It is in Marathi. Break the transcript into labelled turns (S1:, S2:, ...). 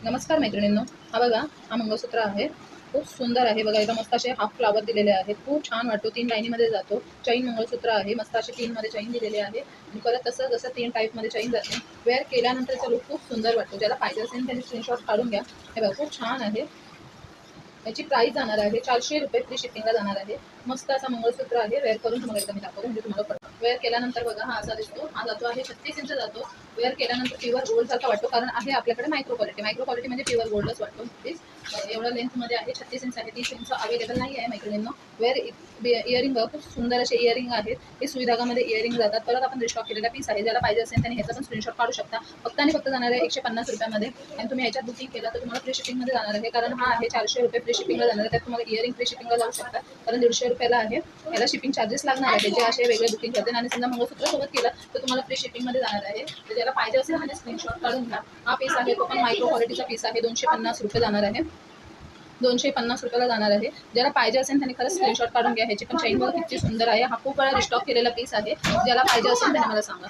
S1: नमस्कार मैत्रिणींनो, हा बघा, हा मंगळसूत्र आहे. खूप सुंदर आहे बघा. एकदम मस्त असे हाफ फ्लावर दिलेले आहेत. खूप छान वाटतो. 3 लाईनीमध्ये जातो. चैन मंगळसूत्र आहे. मस्त असे 3 मध्ये चैन दिलेले आहे आणि परत तसं जसं 3 टाईपमध्ये चैन जाते. वेअर केल्यानंतरचा लुक खूप सुंदर वाटतो. ज्याला पाहिजे असेल त्यांनी स्क्रीनशॉट काढून घ्या. हे बघा, खूप छान आहे. याची प्राइस जाणार आहे ₹400 फ्री शिपिंगला जाणार आहे. मस्त असा मंगळसूत्र आहे. वेअर करून तुम्हाला एकदा मी दाखवतो म्हणजे तुम्हाला कळतं. वेअर केल्यानंतर बघा हा असा दिसतो. हा जातो आहे 36 इंच जातो. वेअर केल्यानंतर प्युअर गोल्ड सारखा वाटतो, कारण आहे आपल्याकडे मायक्रो क्वालिटी. मायक्रो क्वालिटी म्हणजे प्युअर गोल्डच वाटतो. प्लीज एवढा लेंथमध्ये आहे. 36 इंच आहे. 30 इंच अवेलेबल नाही आहे मैत्रिणींनो. वेअर इयरिंग खूप सुंदर असे इयरिंग आहेत. हे सुई धागामध्ये इयरिंग जातात. परत आपण रिस्टॉक केलेला पीस आहे. ज्याला पाहिजे असेल त्याने ह्याचा पण स्क्रीनशॉट काढू शकता. फक्त आणि फक्त जाणार आहे ₹150 आणि तुम्ही ह्याच्यात बुकिंग केलं तर तुम्हाला फ्री शिपिंगमध्ये जाणार आहे, कारण हा आहे ₹400 फ्री शिपिंगला जाणार आहे. त्यात तुम्हाला इयरिंग फ्री शिपिंगला जाऊ शकता, कारण ₹150 आहे. याला शिपिंग चार्जेस लागणार आहे. जे असे वेगळे बुकिंग करते आणि समजा मंगळसूत्र सोबत केलं तर तुम्हाला फ्री शिपिंगमध्ये जाणार आहे. तर ज्याला पाहिजे असेल त्याने स्क्रीनशॉट काढून घ्या. हा पीस आहे तो पण मायक्रो क्वालिटीचा पीस आहे. ₹250 जाणार आहे. ₹250 जाणार आहे. ज्याला पाहिजे असेल त्याने खरंच स्क्रीनशॉट काढून घ्या. ह्याची पण चैन बघा किती सुंदर आहे. हा खूप वेळा रिस्टॉक केलेला पीस आहे. ज्याला पाहिजे असेल त्याने मला सांगा.